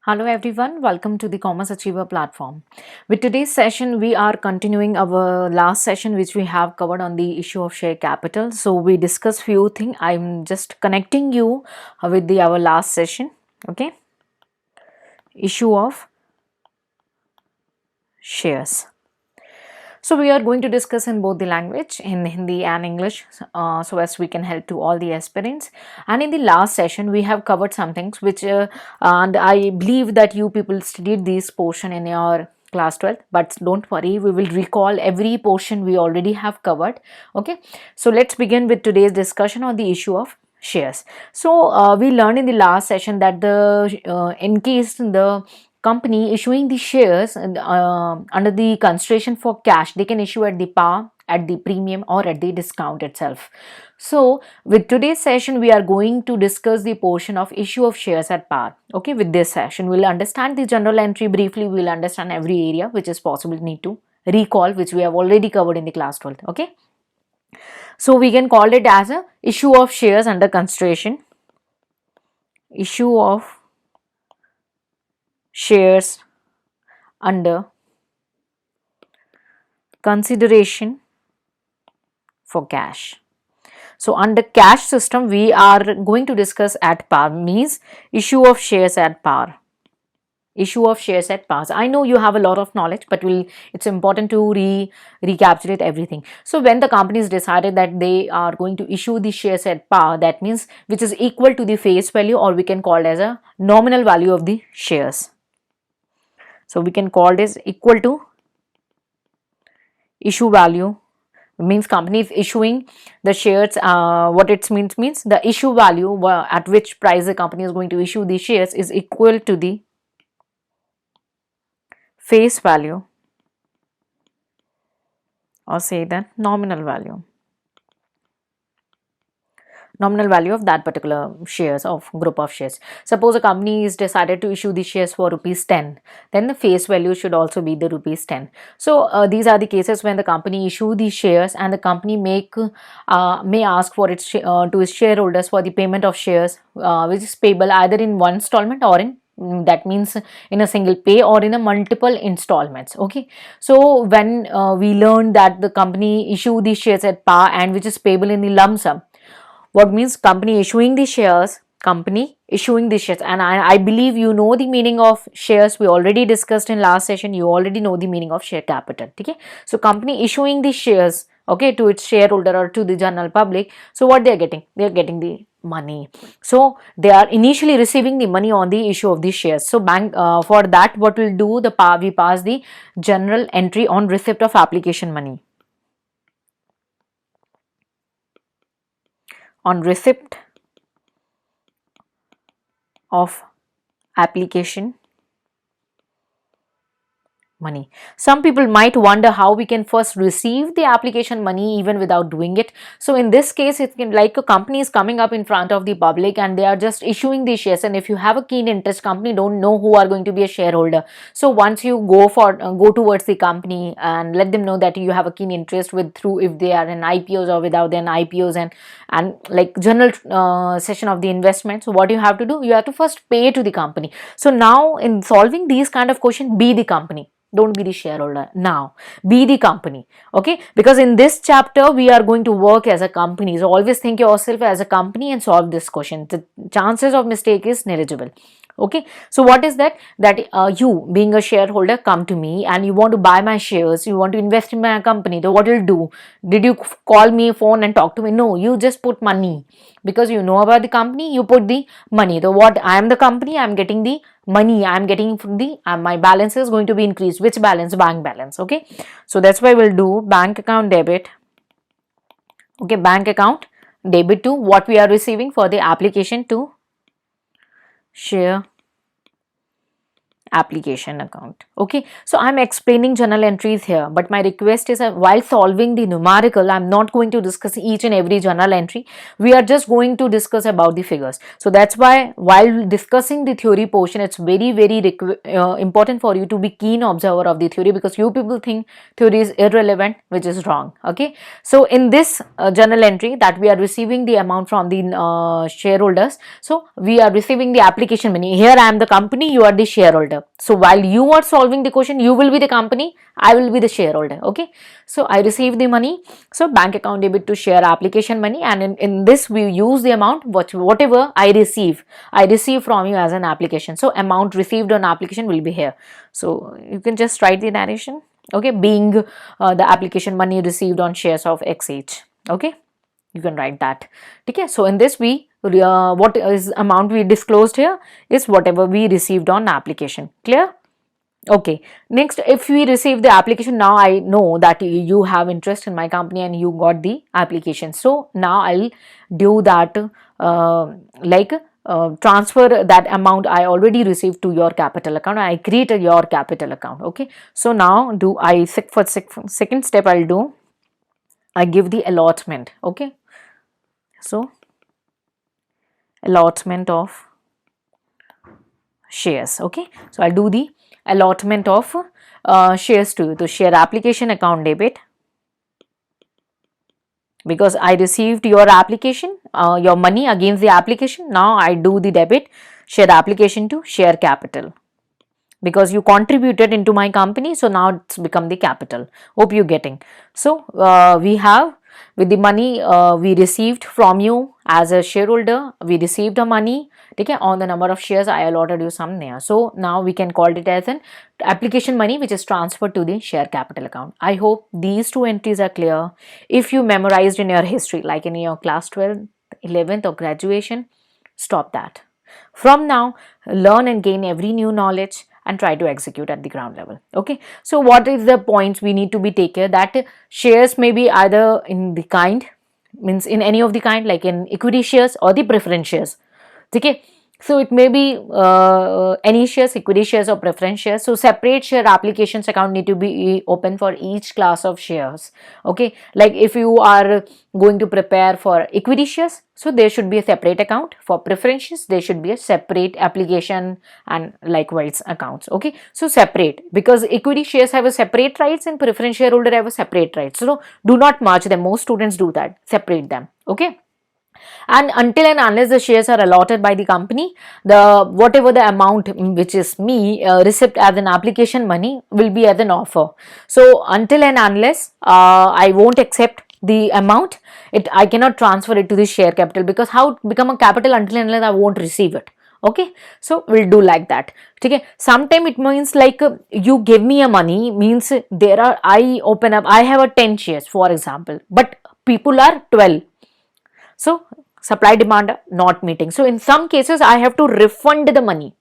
Hello everyone, welcome to the CommerceAchiever platform. With today's session, we are continuing our last session which we have covered on the issue of share capital. So we discussed few things. I'm just connecting you with our last session. Okay, issue of shares. So we are going to discuss in both the language, in Hindi and English, so as we can help to all the aspirants. And in the last session, we have covered some things which, and I believe that you people studied this portion in your class 12, but don't worry, we will recall every portion we already have covered. Okay, so let's begin with today's discussion on the issue of shares. So we learned in the last session that the in case the company issuing the shares under the consideration for cash, they can issue at the par, at the premium, or at the discount itself. So with today's session, we are going to discuss the portion of issue of shares at par. Okay, with this session, we'll understand the general entry briefly. We'll understand every area which is possible need to recall, which we have already covered in the class 12. Okay, so we can call it as a issue of shares under consideration, issue of shares under consideration for cash. So under cash system, we are going to discuss at par, means issue of shares at par. Issue of shares at par. I know you have a lot of knowledge, but it's important to recapitulate everything. So when the company is decided that they are going to issue the shares at par, that means which is equal to the face value, or we can call it as a nominal value of the shares. So we can call this equal to issue value, means company is issuing the shares. What it means the issue value at which price the company is going to issue the shares is equal to the face value, or say that nominal value of that particular shares of group of shares. Suppose a company is decided to issue the shares for rupees 10, then the face value should also be the rupees 10. So these are the cases when the company issue the shares, and the company may ask for its to its shareholders for the payment of shares, which is payable either in one installment or in that means in a single pay or in a multiple installments. Okay, so when we learned that the company issue the shares at par and which is payable in the lump sum, what means company issuing the shares, and I believe you know the meaning of shares. We already discussed in last session. You already know the meaning of share capital. Okay, so company issuing the shares, okay, to its shareholder or to the general public. So what they are getting? They are getting the money. So they are initially receiving the money on the issue of the shares. So bank for that, what will do, we pass the general entry on receipt of application money. On receipt of application money. Some people might wonder how we can first receive the application money even without doing it. So in this case, it can, like a company is coming up in front of the public and they are just issuing the shares, and if you have a keen interest, company don't know who are going to be a shareholder. So once you go towards the company and let them know that you have a keen interest with through if they are in IPOs or without an IPOs, and like general session of the investment. So what you have to do, you have to first pay to the company. So now in solving these kind of question, be the company, don't be the shareholder. Now be the company. Okay, because in this chapter we are going to work as a company. So always think yourself as a company and solve this question. The chances of mistake is negligible. Okay, so what is that you being a shareholder come to me and you want to buy my shares, you want to invest in my company. So what you'll do, did you call me phone and talk to me? No, you just put money, because you know about the company, you put the money. So what, I am the company, I am getting the money, I am getting from the my balance is going to be increased. Which balance? Bank balance. Okay, so that's why we'll do bank account debit. Okay, bank account debit to what we are receiving for the application to share application account. Okay, so I'm explaining journal entries here, but my request is while solving the numerical, I'm not going to discuss each and every journal entry. We are just going to discuss about the figures. So that's why while discussing the theory portion, it's very important for you to be keen observer of the theory, because you people think theory is irrelevant, which is wrong. Okay, so in this journal entry that we are receiving the amount from the shareholders, so we are receiving the application money. Here I am the company, you are the shareholder. So while you are solving the question, you will be the company, I will be the shareholder. Okay, so I receive the money, so bank account debit to share application money, and in this we use the amount whatever I receive from you as an application. So amount received on application will be here. So you can just write the narration. Okay, being the application money received on shares of XH. Okay, you can write that. Okay, so in this we what is amount we disclosed here is whatever we received on application. Clear? Okay, next, if we receive the application, now I know that you have interest in my company and you got the application. So now I'll do that transfer that amount I already received to your capital account. I create your capital account. Okay, so now for second step I give the allotment. Okay, so allotment of shares. Okay, so I'll do the allotment of shares to you. So share application account debit, because I received your application, your money against the application. Now I do the debit, share application to share capital, because you contributed into my company, so now it's become the capital. Hope you're getting. So we have, with the money we received from you as a shareholder, we received the money, okay, on the number of shares I allotted you some there. So now we can call it as an application money which is transferred to the share capital account. I hope these two entries are clear. If you memorized in your history, like in your class 12th, 11th or graduation, stop that. From now, learn and gain every new knowledge and try to execute at the ground level. Okay, so what is the points we need to be taken? That shares may be either in the kind, means in any of the kind, like in equity shares or the preference shares. Okay, so it may be any shares, equity shares or preference shares. So separate share applications account need to be open for each class of shares. Okay, like if you are going to prepare for equity shares, so there should be a separate account. For preference shares, there should be a separate application and likewise accounts. Okay, so separate, because equity shares have a separate rights and preference shareholder have a separate rights. So do not merge them. Most students do that. Separate them. Okay. And until and unless the shares are allotted by the company, the whatever the amount which is me received as an application money will be as an offer. So until and unless I won't accept the amount, I cannot transfer it to the share capital, because how become a capital until and unless I won't receive it. Okay, so we'll do like that. Okay, sometime it means like you give me a money, means I have a 10 shares for example, but people are 12. So supply demand not meeting. So in some cases I have to refund the money.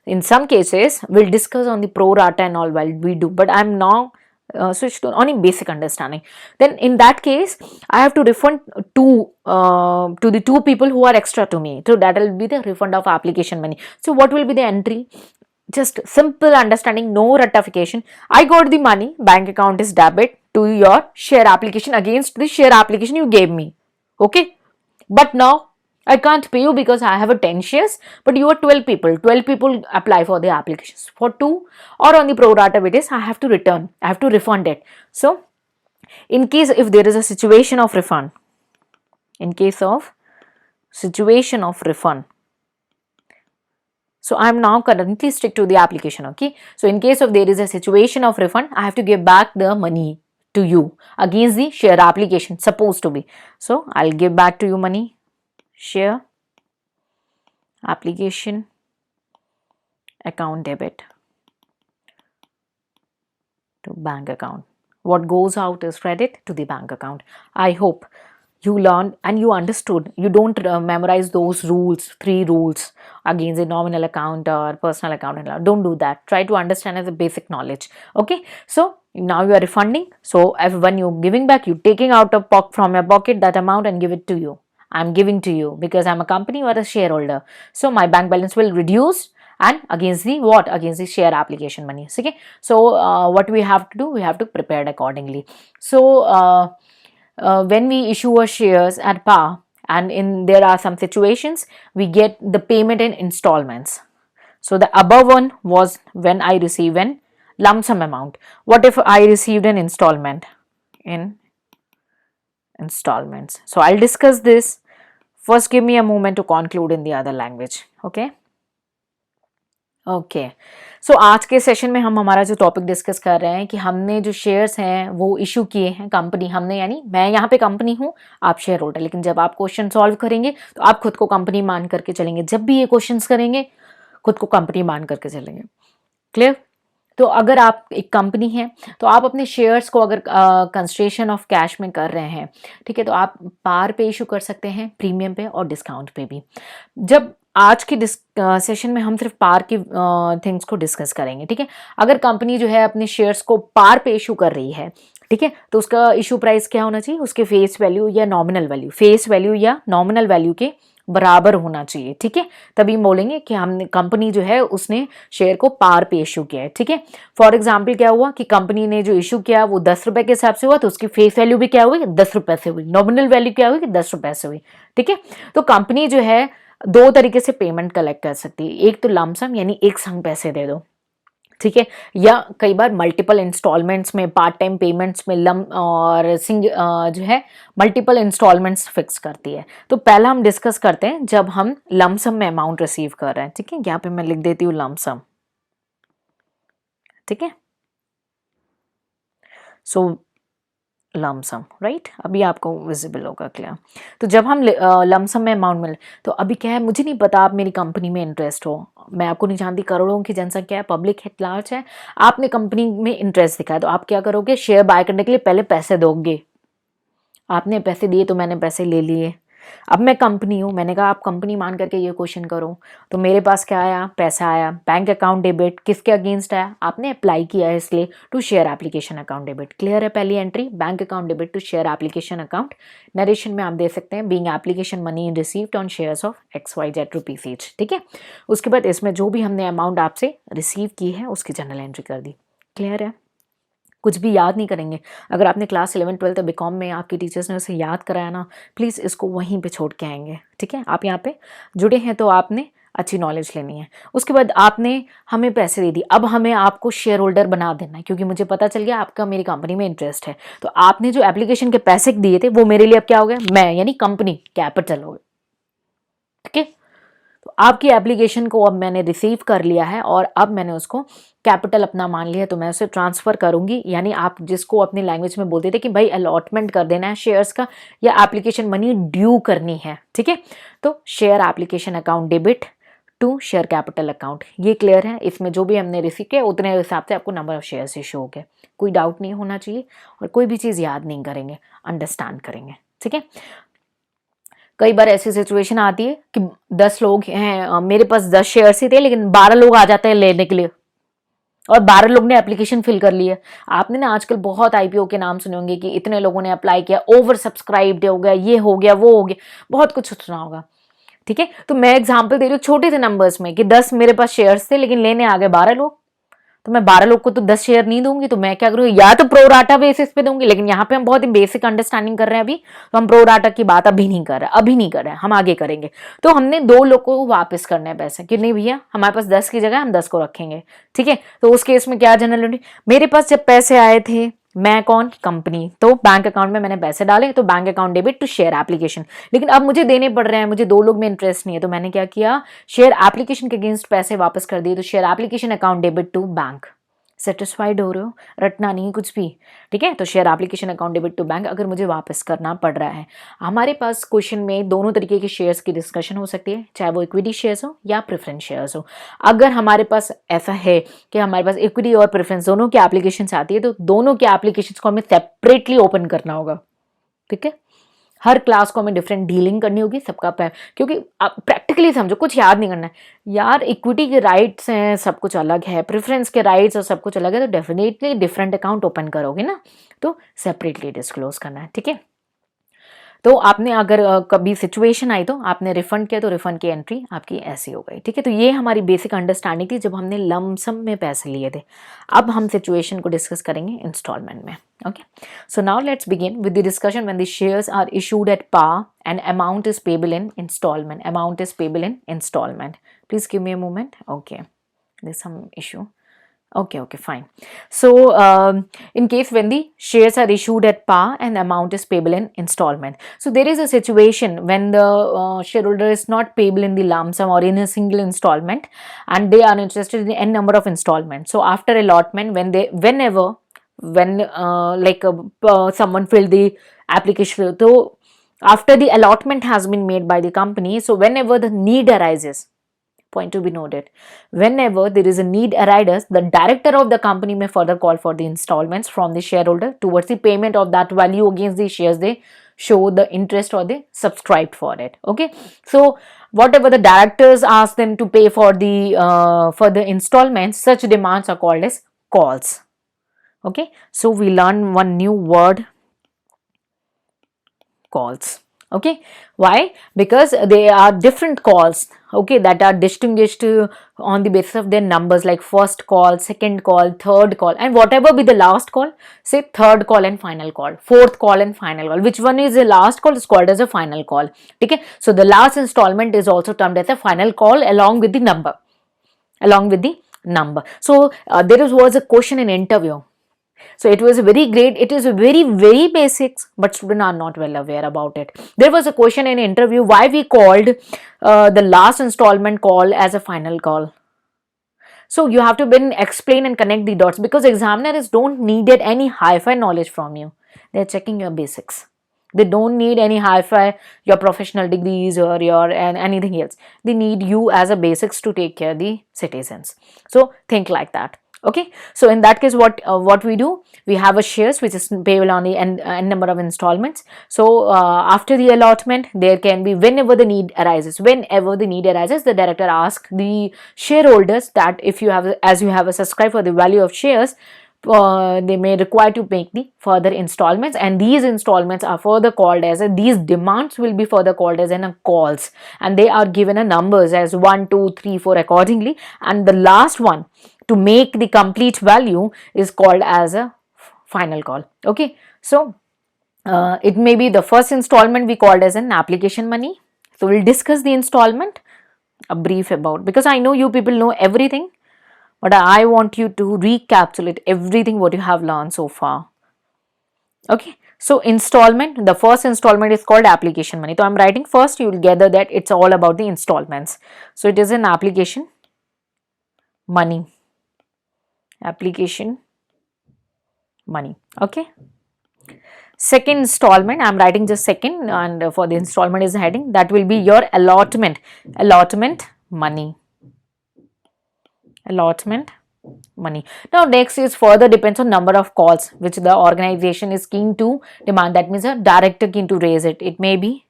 In some cases we'll discuss on the pro rata and all while we do, but I'm now switched to only basic understanding. Then in that case I have to refund to the two people who are extra to me. So that will be the refund of application money. So what will be the entry? Just simple understanding, no ratification. I got the money, bank account is debit to your share application against the share application you gave me. Okay, but now I can't pay you because I have a 10 shares, but you are 12 people. 12 people apply for the applications. For 2 or on the pro rata basis, I have to return. I have to refund it. So, in case if there is a situation of refund, so I am now currently stick to the application. Okay. So, in case of there is a situation of refund, I have to give back the money to you against the share application supposed to be. So, I'll give back to you money, share application account debit to bank account. What goes out is credit to the bank account. I hope you learned and you understood. You don't memorize those rules, 3 rules against a nominal account or personal account. Don't do that. Try to understand as a basic knowledge. Okay. So now you are refunding. So when you're giving back, you're taking out from your pocket that amount and give it to you. I'm giving to you because I'm a company or a shareholder. So my bank balance will reduce and against the what, against the share application money. Okay, so what we have to do, we have to prepare accordingly. So when we issue our shares at par, and there are some situations we get the payment in installments. So the above one was when I receive an lump sum amount. What if I received an installment in installments? So I'll discuss this. First, give me a moment to conclude in the other language. Okay. Okay, so आज के session में हम हमारा जो topic discuss कर रहे हैं कि हमने जो शेयर्स हैं वो इशू किए हैं कंपनी, हमने यानी मैं यहाँ पे कंपनी हूँ, आप शेयर होल्डर, लेकिन जब आप क्वेश्चन सॉल्व करेंगे तो आप खुद को कंपनी मान करके चलेंगे, जब भी ये क्वेश्चंस करेंगे खुद को कंपनी मान करके चलेंगे। क्लियर? तो अगर आप एक कंपनी है तो आप अपने शेयर्स को अगर कंसिडरेशन ऑफ कैश में कर रहे हैं, ठीक है, तो आप पार पे इशू कर सकते हैं, प्रीमियम पे और डिस्काउंट पे भी। जब आज की सेशन में हम सिर्फ पार की थिंग्स को डिस्कस करेंगे, ठीक है। अगर कंपनी जो है अपने शेयर्स को पार पे इशू कर रही है, ठीक है, तो उसका इशू प्राइस क्या होना चाहिए, उसके फेस वैल्यू या नॉमिनल वैल्यू, फेस वैल्यू या नॉमिनल वैल्यू के बराबर होना चाहिए, ठीक है। तभी बोलेंगे कि हमने कंपनी जो है उसने शेयर को पार पे इशू किया है, ठीक है। फॉर एग्जाम्पल क्या हुआ कि कंपनी ने जो इशू किया वो 10 रुपए के हिसाब से हुआ, तो उसकी फेस वैल्यू भी क्या हुई, 10 रुपए से हुई, नॉमिनल वैल्यू क्या हुई, 10 रुपए से हुई, ठीक है। तो कंपनी जो है दो तरीके से पेमेंट कलेक्ट कर सकती है, एक तो लमसम यानी एक संग पैसे दे दो, ठीक है, या कई बार मल्टीपल इंस्टॉलमेंट्स में, पार्ट टाइम पेमेंट्स में और जो है मल्टीपल इंस्टॉलमेंट्स फिक्स करती है। तो पहला हम डिस्कस करते हैं जब हम लमसम में अमाउंट रिसीव कर रहे हैं, ठीक है। यहाँ पे मैं लिख देती हूँ लमसम, ठीक है। सो लमसम, राइट, अभी आपको विजिबल होगा क्लियर। तो जब हम लमसम में अमाउंट मिले, तो अभी क्या है, मुझे नहीं पता आप मेरी कंपनी में इंटरेस्ट हो, मैं आपको नहीं जानती, करोड़ों की जनसंख्या है, पब्लिक है, लार्ज है, आपने कंपनी में इंटरेस्ट दिखाया, तो आप क्या करोगे, शेयर बाय करने के लिए पहले पैसे दोगे, आपने पैसे दिए तो मैंने पैसे ले लिए। अब मैं कंपनी हूँ, मैंने कहा आप कंपनी मान करके ये क्वेश्चन करो, तो मेरे पास क्या आया, पैसा आया, बैंक अकाउंट डेबिट, किसके अगेंस्ट आया, आपने अप्लाई किया है इसलिए, to share application account debit. Clear है पहली entry, bank account debit to share application account. Narration में आप दे सकते हैं being application money received on shares of XYZ rupees each, ठीक है। उसके बाद इसमें जो भी हमने अमाउंट आपसे रिसीव की है उसकी जनरल एंट्री कर दी। क्लियर है? कुछ भी याद नहीं करेंगे। अगर आपने क्लास 11 12 बीकॉम में आपके टीचर्स ने उसे याद कराया ना, प्लीज़ इसको वहीं पे छोड़ के आएंगे, ठीक है। आप यहाँ पे जुड़े हैं तो आपने अच्छी नॉलेज लेनी है। उसके बाद आपने हमें पैसे दे दिए, अब हमें आपको शेयर होल्डर बना देना है, क्योंकि मुझे पता चल गया आपका मेरी कंपनी में इंटरेस्ट है। तो आपने जो एप्लीकेशन के पैसे दिए थे वो मेरे लिए अब क्या हो गया, मैं यानी कंपनी कैपिटल हो गया, ठीक है। तो आपकी एप्लीकेशन को अब मैंने रिसीव कर लिया है और अब मैंने उसको कैपिटल अपना मान लिया, तो मैं उसे ट्रांसफर करूंगी, यानी आप जिसको अपनी लैंग्वेज में बोलते थे कि भाई अलॉटमेंट कर देना है शेयर्स का या एप्लीकेशन मनी ड्यू करनी है, ठीक है। तो share application account debit to share capital account, ये क्लियर है। इसमें जो भी हमने रिसीव किया उतने हिसाब से आपको नंबर ऑफ शेयर्स इशू हो गए, कोई डाउट नहीं होना चाहिए और कोई भी चीज़ याद नहीं करेंगे, अंडरस्टैंड करेंगे, ठीक है। कई बार ऐसी सिचुएशन आती है कि 10 लोग हैं, मेरे पास 10 शेयर्स ही थे लेकिन 12 लोग आ जाते हैं लेने के लिए और 12 लोग ने एप्लीकेशन फिल कर ली है। आपने ना आजकल बहुत आईपीओ के नाम सुने होंगे कि इतने लोगों ने अप्लाई किया, ओवर सब्सक्राइब्ड हो गया, ये हो गया, वो हो गया, बहुत कुछ सुना होगा, ठीक है। तो मैं एग्जांपल दे रही हूँ छोटे से नंबर्स में कि 10 मेरे पास शेयर्स थे लेकिन लेने आ गए 12 लोग, तो मैं 12 लोग को तो 10 शेयर नहीं दूंगी, तो मैं क्या करूँगी, या तो प्रोराटा बेसिस पे दूंगी, लेकिन यहाँ पे हम बहुत ही बेसिक अंडरस्टैंडिंग कर रहे हैं अभी, तो हम प्रोराटा की बात अभी नहीं कर रहे हैं, हम आगे करेंगे। तो हमने 2 लोग को वापस करना है पैसे कि नहीं भैया हमारे पास 10 की जगह हम 10 को रखेंगे, ठीक है। तो उस केस में क्या जनरल एंट्री, मेरे पास जब पैसे आए थे, मैं कौन, कंपनी, तो बैंक अकाउंट में मैंने पैसे डाले, तो bank account debit to share application, लेकिन अब मुझे देने पड़ रहे हैं, मुझे 2 लोग में इंटरेस्ट नहीं है, तो मैंने क्या किया, शेयर एप्लीकेशन के अगेंस्ट पैसे वापस कर दिए, तो share application account debit to bank. Satisfied हो रहे हो, रटना नहीं कुछ भी, ठीक है। तो share application account debit to bank अगर मुझे वापस करना पड़ रहा है। हमारे पास क्वेश्चन में दोनों तरीके के शेयर्स की डिस्कशन हो सकती है, चाहे वो इक्विटी शेयर्स हो या प्रेफरेंस शेयर्स हो। अगर हमारे पास ऐसा है कि हमारे पास इक्विटी और प्रेफरेंस दोनों की एप्लीकेशन आती है, तो दोनों की एप्लीकेशन को हमें सेपरेटली ओपन करना होगा, ठीक है। हर क्लास को हमें डिफरेंट डीलिंग करनी होगी सबका, क्योंकि आप प्रैक्टिकली समझो, कुछ याद नहीं करना है यार। इक्विटी के राइट्स हैं, सब कुछ अलग है, प्रेफरेंस के राइट्स और सब कुछ अलग है, तो डेफिनेटली डिफरेंट अकाउंट ओपन करोगे ना, तो सेपरेटली डिस्क्लोज करना है, ठीक है। तो आपने अगर कभी सिचुएशन आई तो आपने रिफंड किया तो रिफंड की एंट्री आपकी ऐसी हो गई, ठीक है। तो ये हमारी बेसिक अंडरस्टैंडिंग थी जब हमने लमसम में पैसे लिए थे। अब हम सिचुएशन को डिस्कस करेंगे इंस्टॉलमेंट में। Okay, so now let's begin with the discussion when the shares are issued at par and amount is payable in installment. Amount is payable in installment. Please give me a moment. Okay, there's some issue. Okay, fine. So in case when the shares are issued at par and amount is payable in installment, so there is a situation when the shareholder is not payable in the lump sum or in a single installment, and they are interested in n number of installments. So after allotment, someone filled the application, so after the allotment has been made by the company, so whenever the need arises, point to be noted, whenever there is a need arises, the director of the company may further call for the installments from the shareholder towards the payment of that value against the shares they show the interest or they subscribed for it. Okay, so whatever the directors ask them to pay for the installments, such demands are called as calls. Okay, so we learn one new word, calls. Okay, why? Because they are different calls, okay, that are distinguished on the basis of their numbers, like first call, second call, third call, and whatever be the last call, say third call and final call, fourth call and final call, which one is the last call is called as a final call. Okay, so the last installment is also termed as a final call along with the number. So there was a question in interview. So it was very great. It is very basics, but students are not well aware about it. There was a question in interview, why we called the last installment call as a final call. So you have to explain and connect the dots, because examiners don't needed any hi-fi knowledge from you. They're checking your basics. They don't need any hi-fi, your professional degrees or your and anything else. They need you as a basics to take care of the citizens. So think like that. Okay, so in that case, what we do, we have a shares which is payable on the n number of installments. So after the allotment, there can be whenever the need arises, the director asks the shareholders that if you have, as you have a subscribe for the value of shares, they may require to make the further installments, and these installments are further called as these demands will be further called as calls, and they are given a numbers as 1, 2, 3, 4 accordingly, and the last one to make the complete value is called as a final call. Okay, so it may be the first installment we called as an application money. So we'll discuss the installment, a brief about, because I know you people know everything, but I want you to recapitulate everything what you have learned so far. Okay, so installment, the first installment is called application money. So I'm writing first, you will gather that it's all about the installments. So it is an application money. Application money. Okay. Second installment, I'm writing just second, and for the installment is heading, that will be your allotment money. Allotment money. Now next is further depends on number of calls which the organization is keen to demand. That means a director keen to raise it. It may be,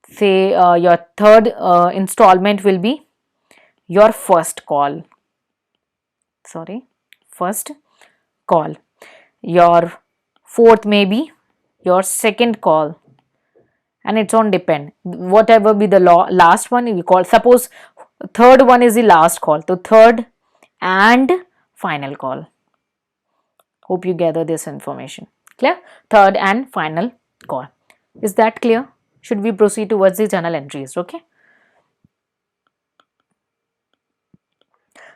say your third installment will be your first call. First call. Your fourth may be your second call, and it's on depend. Whatever be the last one we call, suppose third one is the last call, so third and final call. Hope you gather this information. Clear? Third and final call. Is that clear? Should we proceed towards the journal entries? Okay.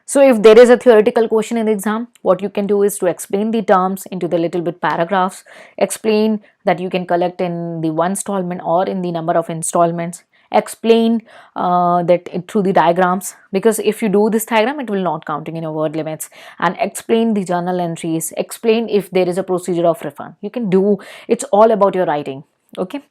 So if there is a theoretical question in the exam, what you can do is to explain the terms into the little bit paragraphs, explain that you can collect in the one installment or in the number of installments, explain through the diagrams, because if you do this diagram, it will not counting in your word limits, and explain the journal entries, explain if there is a procedure of refund. You can do, it's all about your writing. Okay.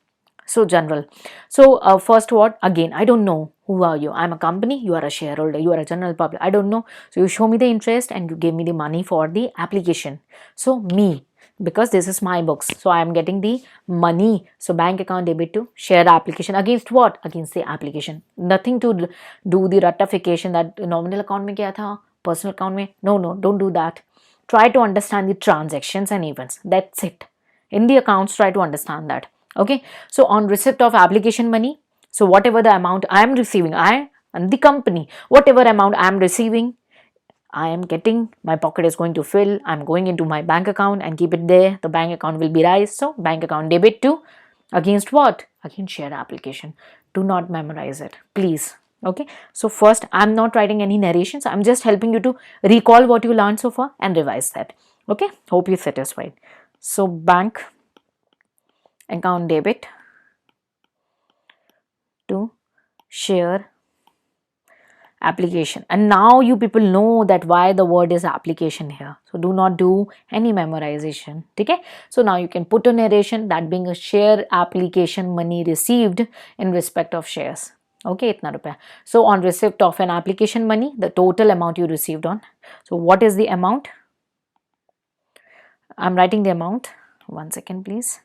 So general. So first what, again, I don't know who are you. I'm a company, you are a shareholder, you are a general public, I don't know. So you show me the interest and you give me the money for the application. So me, because this is my books, so I am getting the money. So bank account debit to share application against what? Against the application. Nothing to do the ratification that nominal account mein kya tha, personal account mein. No, don't do that. Try to understand the transactions and events. That's it. In the accounts, try to understand that. Okay, so on receipt of application money, so whatever the amount I am receiving, I and the company, whatever amount I am receiving, I am getting, my pocket is going to fill, I'm going into my bank account and keep it there. The bank account will be raised. So bank account debit to, against what? Against share application. Do not memorize it, please. Okay, so first I'm not writing any narrations. I'm just helping you to recall what you learned so far and revise that. Okay, hope you're satisfied. So bank account debit to share application, and now you people know that why the word is application here, so do not do any memorization. Okay, so now you can put a narration, that being a share application money received in respect of shares. Okay, itna rupiya. So on receipt of an application money, the total amount you received on, so what is the amount? I'm writing the amount. One second please.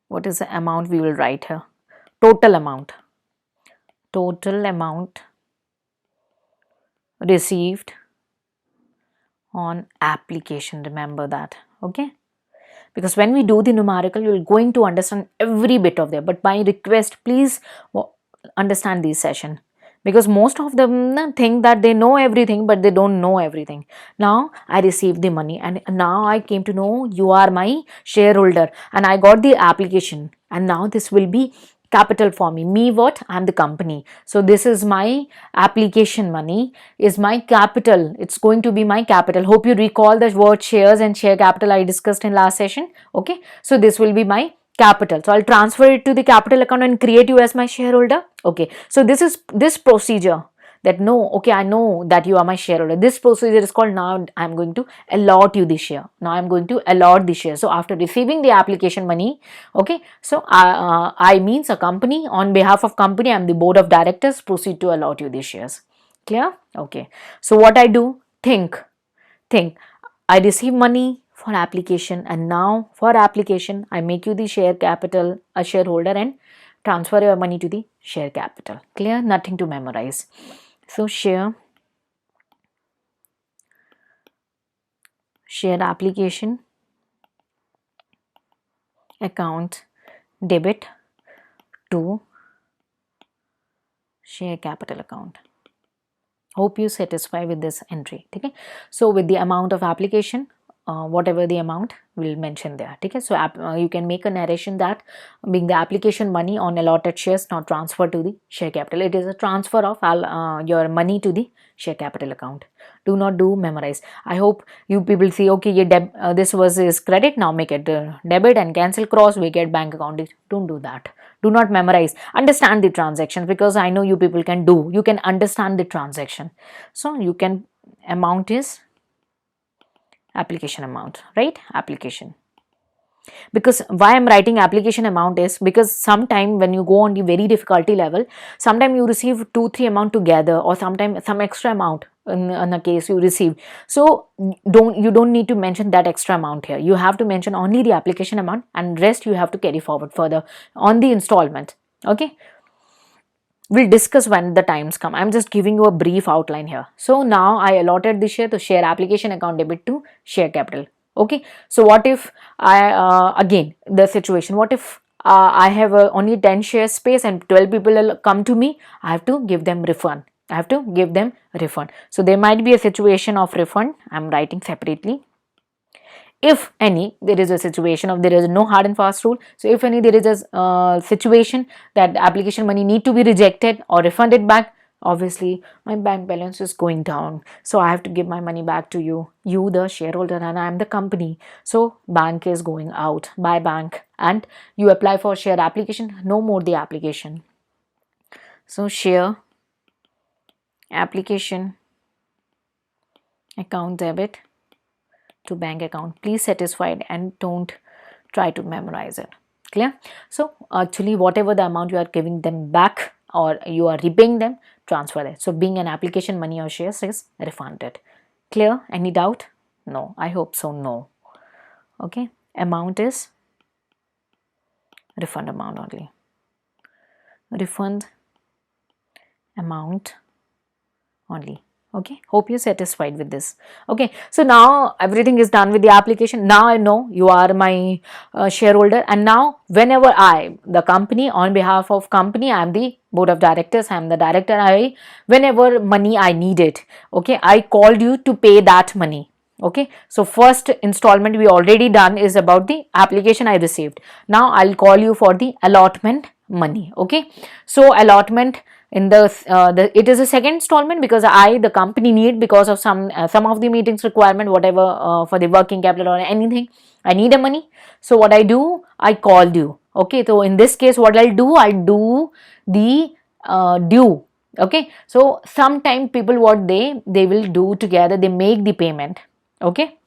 What is the amount we will write here? Total amount received on application, remember that. Okay, because when we do the numerical, you're going to understand every bit of there, but my request, please understand this session, because most of them think that they know everything, but they don't know everything. Now I received the money, and now I came to know you are my shareholder, and I got the application, and now this will be capital for me what? I'm the company, so this is my application money, is my capital, it's going to be my capital. Hope you recall the word shares and share capital I discussed in last session. Okay, so this will be my capital, so I'll transfer it to the capital account and create you as my shareholder. Okay, so this is this procedure, that no, okay, I know that you are my shareholder. This procedure is called, now I'm going to allot you the share. Now I'm going to allot the share. So after receiving the application money, okay, so I means a company, on behalf of company, I'm the board of directors, proceed to allot you the shares. Clear? Okay, so what I do, think I receive money for application, and now for application I make you the share capital, a shareholder, and transfer your money to the share capital. Clear? Nothing to memorize. So share application account debit to share capital account. Hope you satisfy with this entry. Okay, so with the amount of application, whatever the amount we'll mention there. Okay, so you can make a narration that being the application money on allotted shares not transferred to the share capital, it is a transfer of your money to the share capital account. Do not do memorize. I hope you people see, okay, this was is credit, now make it debit and cancel cross, we get bank account. Don't do that. Do not memorize. Understand the transactions, because I know you people can do. You can understand the transaction. So you can, amount is application amount, right? Application. Because why I'm writing application amount is because sometime when you go on the very difficulty level, sometime you receive 2-3 amount together, or sometime some extra amount in a case you receive. So you don't need to mention that extra amount here. You have to mention only the application amount, and rest you have to carry forward further on the installment. Okay, we'll discuss when the times come. I'm just giving you a brief outline here. So now I allotted the share to share application account debit to share capital. Okay, so what if I again the situation, what if I have only 10 shares space and 12 people will come to me, I have to give them refund. I have to give them refund. So there might be a situation of refund. I'm writing separately. If any, there is a situation of, there is no hard and fast rule. So if any, there is a situation that application money need to be rejected or refunded back, obviously my bank balance is going down, so I have to give my money back to you the shareholder, and I am the company. So bank is going out by bank, and you apply for share application, no more the application. So share application account debit to bank account. Please satisfy it and don't try to memorize it. Clear? So actually whatever the amount you are giving them back or you are repaying them, transfer it. So being an application money or shares is refunded. Clear? Any doubt? No. I hope so. No. Okay. Amount is refund amount only. Refund amount only. Okay, hope you're satisfied with this. Okay, so now everything is done with the application. Now I know you are my shareholder, and now whenever the company, on behalf of company, I am the board of directors, I am the director, whenever money I need it, okay, I called you to pay that money. Okay, so first installment we already done is about the application I received. Now I'll call you for the allotment money. Okay, so allotment in the it is a second installment because the company need, because of some of the meetings requirement, whatever, for the working capital or anything, I need a money. So what I do, I called you. Okay, so in this case what I'll do the due. Okay, so sometime people, what they will do together, they make the payment, okay,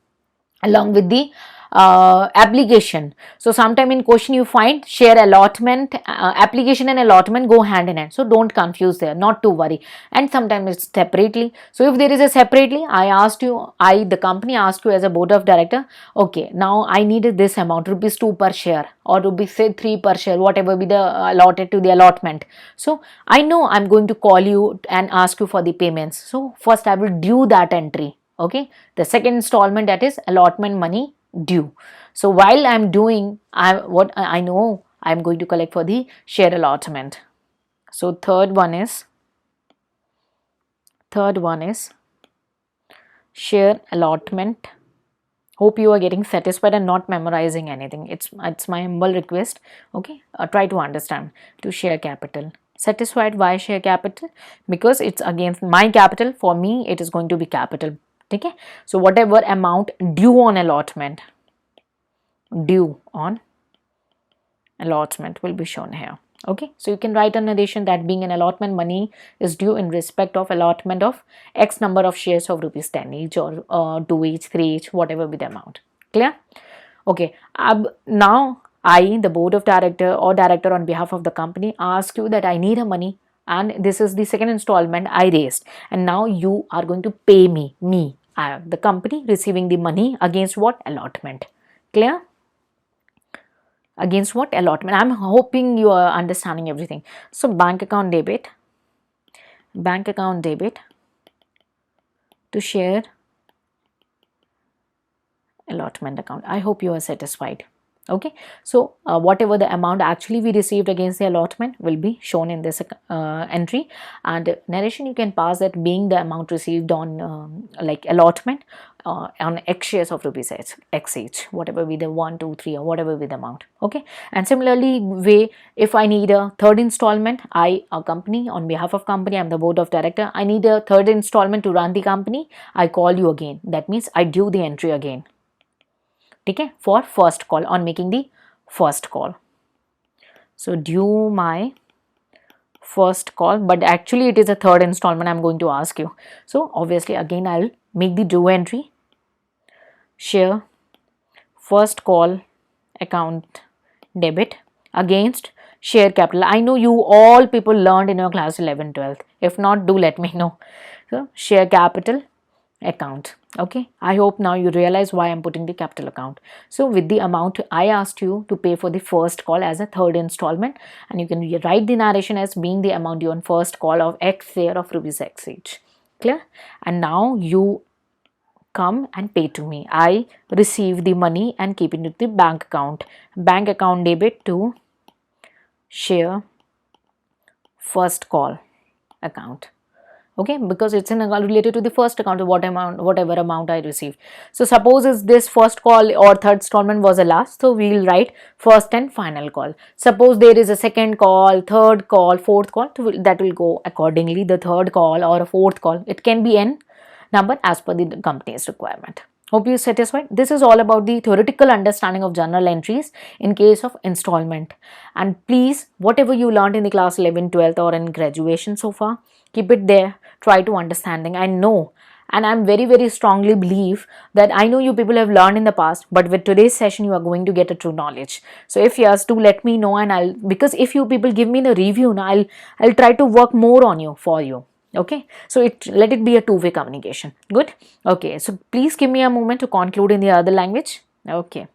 along with the application. So sometime in question you find share allotment, application and allotment go hand in hand, so don't confuse there, not to worry. And sometimes it's separately. So if there is a separately, the company asked you as a board of director, okay, now I needed this amount, rupees 2 per share or rupees say 3 per share, whatever be the allotted to the allotment. So I know I'm going to call you and ask you for the payments, so first I will due that entry. Okay, the second installment, that is allotment money due. So while I'm doing, I know I'm going to collect for the share allotment. So third one is share allotment. Hope you are getting satisfied and not memorizing anything. It's my humble request. Okay, try to understand. To share capital, satisfied. Why share capital? Because it's against my capital. For me it is going to be capital. Okay, so whatever amount due on allotment will be shown here. Okay, so you can write an addition that being an allotment money is due in respect of allotment of X number of shares of rupees 10 each, or 2 each, 3 each, whatever be the amount. Clear? Okay, now I, the board of director or director on behalf of the company, ask you that I need a money, and this is the second installment I raised, and now you are going to pay me, the company, receiving the money against what? Allotment. Clear? Against what? Allotment. I'm hoping you are understanding everything. So bank account debit to share allotment account. I hope you are satisfied. Okay, so whatever the amount actually we received against the allotment will be shown in this entry, and narration you can pass that being the amount received on like allotment on X shares of rupees X each, whatever be the 1, 2, 3 or whatever be the amount. Okay, and similarly way, if I need a third installment, a company, on behalf of company, I'm the board of director, I need a third installment to run the company, I call you again. That means I due the entry again. Okay, for first call, on making the first call. So due my first call, but actually it is a third installment I'm going to ask you. So obviously again I'll make the due entry, share first call account debit against share capital. I know you all people learned in your class 11, 12. If not, do let me know. So share capital account. Okay, I hope now you realize why I'm putting the capital account. So with the amount I asked you to pay for the first call as a third installment, and you can write the narration as being the amount due on first call of X share of rupees X each. Clear? And now you come and pay to me. I receive the money and keep it in the bank account. Bank account debit to share first call account. Okay, because it's related to the first account of whatever amount I received. So suppose is this first call or third installment was the last, so we'll write first and final call. Suppose there is a second call, third call, fourth call, that will go accordingly. The third call or a fourth call, it can be n number as per the company's requirement. Hope you are satisfied. This is all about the theoretical understanding of journal entries in case of installment. And please, whatever you learned in the class 11, 12 or in graduation so far, keep it there. Try to understanding. I know, and I'm very, very strongly believe that I know you people have learned in the past, but with today's session, you are going to get a true knowledge. So if yes, do let me know, and because if you people give me the review, I'll try to work more on you for you. Okay, so let it be a two-way communication. Good. Okay, so please give me a moment to conclude in the other language. Okay.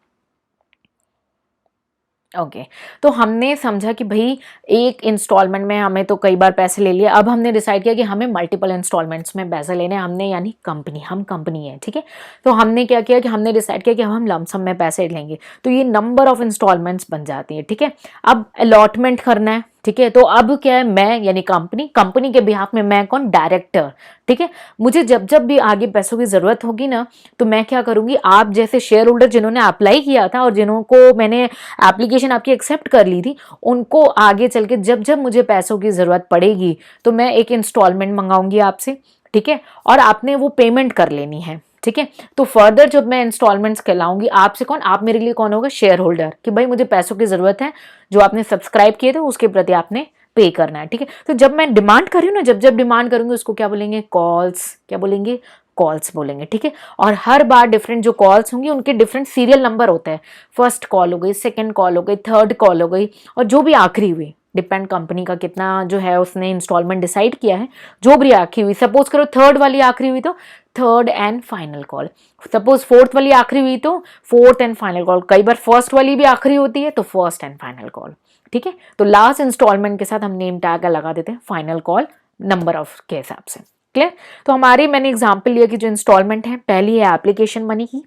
Okay तो हमने समझा कि भाई एक instalment में हमें तो कई बार पैसे ले लिए, अब हमने डिसाइड किया कि हमें मल्टीपल इंस्टॉलमेंट्स में पैसे लेने हैं। हमने यानी हम कंपनी है, ठीक है। तो हमने क्या किया कि हमने डिसाइड किया कि हम लमसम में पैसे लेंगे, तो ये नंबर ऑफ इंस्टॉलमेंट्स बन जाती है, ठीक है। अब अलॉटमेंट करना है, ठीक है। तो अब क्या है, मैं यानी कंपनी के बिहाफ में मैं कौन, डायरेक्टर, ठीक है। मुझे जब जब भी आगे पैसों की जरूरत होगी ना, तो मैं क्या करूंगी, आप जैसे शेयर होल्डर जिन्होंने अप्लाई किया था और जिनको मैंने एप्लीकेशन आपकी एक्सेप्ट कर ली थी, उनको आगे चल के जब जब मुझे पैसों की जरूरत पड़ेगी तो मैं एक इंस्टॉलमेंट मंगाऊंगी आपसे, ठीक है। और आपने वो पेमेंट कर लेनी है, ठीक है। तो फर्दर जब मैं इंस्टॉलमेंट्स कहलाऊंगी आपसे कौन, आप मेरे लिए कौन होगा, शेयर होल्डर, कि भाई मुझे पैसों की जरूरत है, जो आपने सब्सक्राइब किए थे उसके प्रति आपने पे करना है, ठीक है। तो जब मैं डिमांड कर रही हूँ ना, जब जब डिमांड करूंगी उसको क्या बोलेंगे, कॉल्स, क्या बोलेंगे, कॉल्स बोलेंगे, ठीक है। और हर बार डिफरेंट जो कॉल्स होंगी उनके डिफरेंट सीरियल नंबर होते हैं, फर्स्ट कॉल हो गई, सेकंड कॉल हो गई, थर्ड कॉल हो गई, और जो भी आखिरी हुई, डिपेंड कंपनी का कितना जो है उसने इंस्टॉलमेंट डिसाइड किया है, जो भी आखिरी हुई, सपोज करो थर्ड वाली आखिरी हुई तो third and final call, suppose fourth वाली आखिरी हुई तो फोर्थ एंड फाइनल कॉल, कई बार फर्स्ट वाली भी आखिरी होती है तो फर्स्ट एंड फाइनल कॉल, ठीक है। तो लास्ट इंस्टॉलमेंट के साथ हम नेम टैग लगा देते हैं फाइनल कॉल नंबर ऑफ के हिसाब से, क्लियर। तो हमारी मैंने एग्जांपल लिया कि जो इंस्टॉलमेंट है, पहली है एप्लीकेशन मनी की,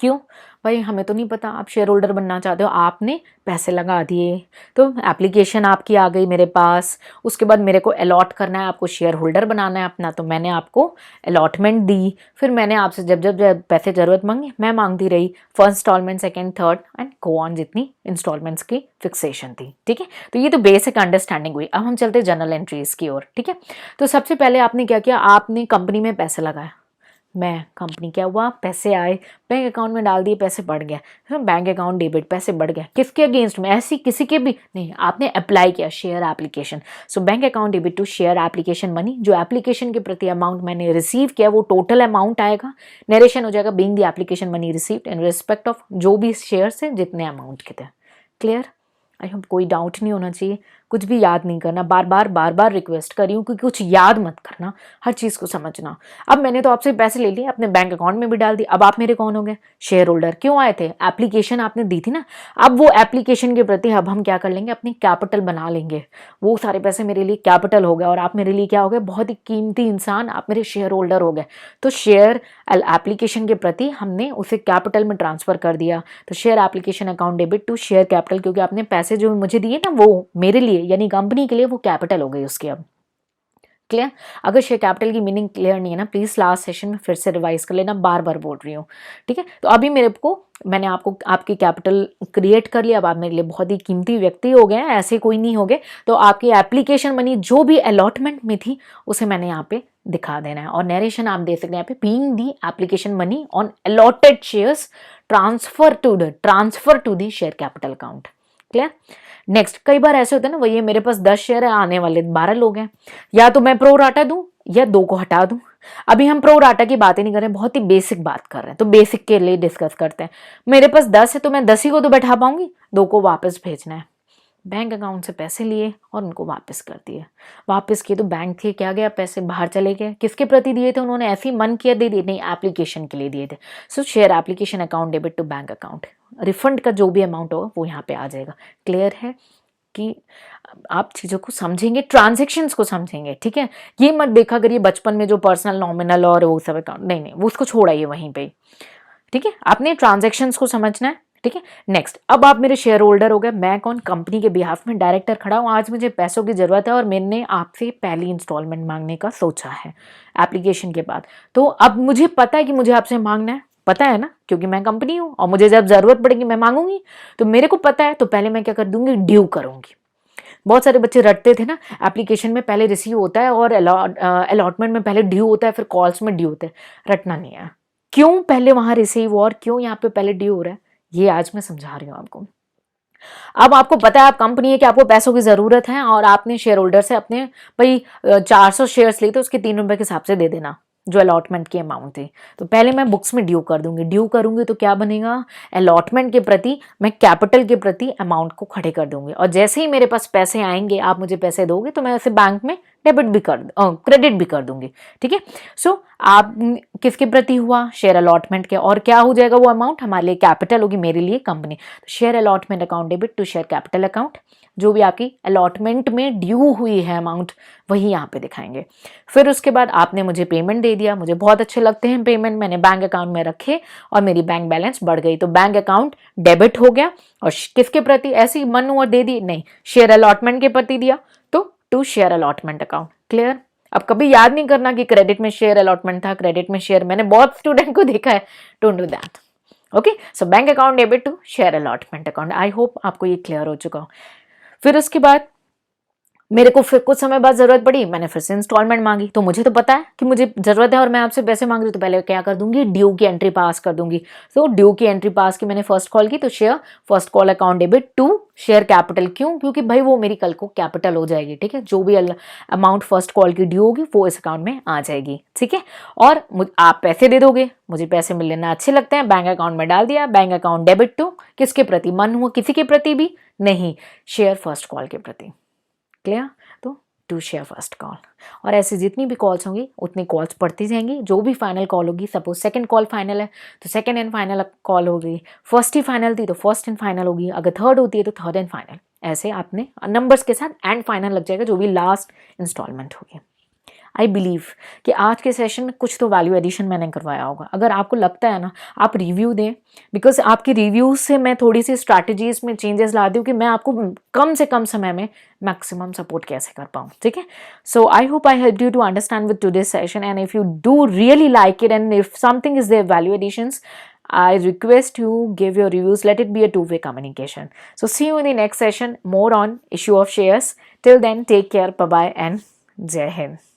क्यों भाई, हमें तो नहीं पता आप शेयर होल्डर बनना चाहते हो, आपने पैसे लगा दिए, तो एप्लीकेशन आपकी आ गई मेरे पास, उसके बाद मेरे को अलॉट करना है, आपको शेयर होल्डर बनाना है अपना, तो मैंने आपको अलॉटमेंट दी, फिर मैंने आपसे जब जब पैसे जरूरत मांगी मैं मांगती रही, first instalment, second, third and go on, जितनी इंस्टॉलमेंट्स की फिक्सेशन थी, ठीक है। तो ये तो बेसिक अंडरस्टैंडिंग हुई। अब हम चलते हैं जनरल एंट्रीज की ओर, ठीक है। तो सबसे पहले आपने क्या किया, आपने कंपनी में पैसे लगाया, मैं कंपनी क्या हुआ, पैसे आए, बैंक अकाउंट में डाल दिए, पैसे बढ़ गया, बैंक अकाउंट डेबिट, पैसे बढ़ गया, किसके अगेंस्ट में, ऐसी किसी के भी नहीं, आपने अप्लाई किया share application, so bank account debit to share application money, जो एप्लीकेशन के प्रति अमाउंट मैंने रिसीव किया वो टोटल अमाउंट आएगा, नरेशन हो जाएगा, being the application money received in respect of जो भी शेयर है जितने अमाउंट के थे, क्लियर। आई होप कोई डाउट नहीं होना चाहिए, कुछ भी याद नहीं करना, बार बार रिक्वेस्ट कर रही हूँ क्योंकि कुछ याद मत करना, हर चीज़ को समझना। अब मैंने तो आपसे पैसे ले लिए, अपने बैंक अकाउंट में भी डाल दिए, अब आप मेरे कौन हो गए, शेयर होल्डर। क्यों आए थे, एप्लीकेशन आपने दी थी ना, अब वो एप्लीकेशन के प्रति अब हम क्या कर लेंगे, अपनी कैपिटल बना लेंगे, वो सारे पैसे मेरे लिए कैपिटल हो गए, और आप मेरे लिए क्या हो गए, बहुत ही कीमती इंसान, आप मेरे शेयर होल्डर हो गए। तो शेयर एप्लीकेशन के प्रति हमने उसे कैपिटल में ट्रांसफर कर दिया, तो share application account debit to share capital, क्योंकि आपने पैसे जो मुझे दिए ना वो मेरे लिए यानी कंपनी के लिए वो कैपिटल हो गई उसकी। अब क्लियर। अगर शेयर कैपिटल की मीनिंग क्लियर नहीं है ना, प्लीज लास्ट सेशन में फिर से रिवाइज कर लेना, बार बार बोल रही हूँ, ठीक है। तो अभी मैंने आपको आपकी कैपिटल क्रिएट कर लिया, अब आप मेरे लिए बहुत ही कीमती व्यक्ति हो गए हैं, ऐसे कोई नहीं हो गए। तो आपकी एप्लीकेशन मनी जो भी अलॉटमेंट में थी उसे मैंने यहाँ पे दिखा देना है, और नरेशन आप दे सकते हैं यहाँ पे, being the application money on allotted shares transfer to the share capital account, clear. Next, कई बार ऐसे होता है ना, वही मेरे पास 10 शेयर है, आने वाले 12 लोग हैं, या तो मैं प्रो राटा दूं या 2 को हटा दूं। अभी हम प्रो राटा की बातें नहीं कर रहे हैं, बहुत ही बेसिक बात कर रहे हैं, तो बेसिक के लिए डिस्कस करते हैं। मेरे पास 10 है तो मैं 10 ही को तो बैठा पाऊंगी, 2 को वापस भेजना है, बैंक अकाउंट से पैसे लिए और उनको वापस कर दिए, वापस किए तो बैंक थे क्या गया, पैसे बाहर चले गए, किसके प्रति दिए थे उन्होंने, ऐसे ही मन किया दे दिए, नहीं एप्लीकेशन के लिए दिए थे। So share application account debit to bank account, refund का जो भी अमाउंट होगा वो यहाँ पे आ जाएगा। क्लियर है कि आप चीज़ों को समझेंगे, ट्रांजेक्शन्स को समझेंगे, ठीक है। ये मत देखा करिए बचपन में जो पर्सनल नॉमिनल और वो सब अकाउंट, नहीं वो उसको छोड़ाइए वहीं पे, ठीक है। आपने ट्रांजेक्शन्स को समझना है, ठीक है। नेक्स्ट, अब आप मेरे शेयर होल्डर हो गए, मैं कौन, कंपनी के बिहाफ में डायरेक्टर खड़ा हूँ, आज मुझे पैसों की जरूरत है और मैंने आपसे पहली इंस्टॉलमेंट मांगने का सोचा है एप्लीकेशन के बाद। तो अब मुझे पता है कि मुझे आपसे मांगना है, पता है ना, क्योंकि मैं कंपनी हूँ और मुझे जब जरूरत पड़ेगी मैं मांगूंगी, तो मेरे को पता है, तो पहले मैं क्या कर दूंगी, ड्यू करूंगी। बहुत सारे बच्चे रटते थे ना, एप्लीकेशन में पहले रिसीव होता है और अलॉटमेंट में पहले ड्यू होता है, फिर कॉल्स में ड्यू होता है, रटना नहीं है। क्यों पहले वहां रिसीव और क्यों यहाँ पे पहले ड्यू हो रहा है, ये आज मैं समझा रही हूँ आपको। अब आपको पता है आप कंपनी है कि आपको पैसों की जरूरत है, और आपने शेयर होल्डर से अपने भाई 400 शेयर्स लिए तो उसके 3 रुपए के हिसाब से दे देना जो अलॉटमेंट की अमाउंट थी। तो पहले मैं बुक्स में ड्यू कर दूंगी, ड्यू करूंगी तो क्या बनेगा, अलॉटमेंट के प्रति मैं कैपिटल के प्रति अमाउंट को खड़े कर दूंगी, और जैसे ही मेरे पास पैसे आएंगे आप मुझे पैसे दोगे तो मैं उसे बैंक में डेबिट भी क्रेडिट भी कर दूंगी, ठीक है। सो आप किसके प्रति हुआ, शेयर अलॉटमेंट के, और क्या हो जाएगा वो अमाउंट हमारे लिए कैपिटल होगी, मेरे लिए company. Share allotment account debit to share capital account, जो भी आपकी अलॉटमेंट में ड्यू हुई है अमाउंट वही यहाँ पे दिखाएंगे। फिर उसके बाद आपने मुझे पेमेंट दे दिया, मुझे बहुत अच्छे लगते हैं पेमेंट, मैंने बैंक अकाउंट में रखे और मेरी बैंक बैलेंस बढ़ गई, तो बैंक अकाउंट डेबिट हो गया। और किसके प्रति, ऐसी मन हुआ दे दी, नहीं, शेयर अलॉटमेंट के प्रति दिया, तो to share allotment account. Clear? अब कभी याद नहीं करना कि क्रेडिट में शेयर अलॉटमेंट था, क्रेडिट में शेयर, मैंने बहुत स्टूडेंट को देखा है, don't do that. Okay, so bank account debit to share allotment account. I hope आपको ये क्लियर हो चुका हो। फिर उसके बाद मेरे को फिर कुछ समय बाद जरूरत पड़ी, मैंने फिर से इंस्टॉलमेंट मांगी, तो मुझे तो पता है कि मुझे जरूरत है और मैं आपसे पैसे मांग रही हूँ, तो पहले क्या कर दूंगी, ड्यू की एंट्री पास कर दूंगी। तो ड्यू की एंट्री पास की मैंने फर्स्ट कॉल की, तो share first call account debit to share capital. क्यों? क्योंकि भाई वो मेरी कल को कैपिटल हो जाएगी, ठीक है, जो भी अमाउंट फर्स्ट कॉल की ड्यू होगी वो इस अकाउंट में आ जाएगी, ठीक है। और आप पैसे दे दोगे, मुझे पैसे मिल लेना अच्छे लगते हैं, बैंक अकाउंट में डाल दिया, बैंक अकाउंट डेबिट टू किसके प्रति, मन हुआ किसी के प्रति भी नहीं, शेयर फर्स्ट कॉल के प्रति। क्लियर? तो टू शेयर फर्स्ट कॉल। और ऐसी जितनी भी कॉल्स होंगी उतनी कॉल्स पढ़ती जाएंगी, जो भी फाइनल कॉल होगी, सपोज सेकंड कॉल फाइनल है तो सेकंड एंड फाइनल कॉल होगी, फर्स्ट ही फाइनल थी तो फर्स्ट एंड फाइनल होगी, अगर थर्ड होती है तो थर्ड एंड फाइनल, ऐसे आपने नंबर्स के साथ एंड फाइनल लग जाएगा जो भी लास्ट इंस्टॉलमेंट होगी। आई बिलीव कि आज के सेशन में कुछ तो वैल्यू एडिशन मैंने करवाया होगा। अगर आपको लगता है ना, आप रिव्यू दें, बिकॉज आपके रिव्यूज से मैं थोड़ी सी स्ट्रैटेजीज में चेंजेस ला दूँ कि मैं आपको कम से कम समय में मैक्सिमम सपोर्ट कैसे कर पाऊँ, ठीक है। So I hope I help you to understand with today's session, and if you do really like it and if something is there value additions, I request you give your reviews. Let it be a two-way communication. So see you in the next session more on issue of shares. Till then, take care. Bye bye and Jai Hind.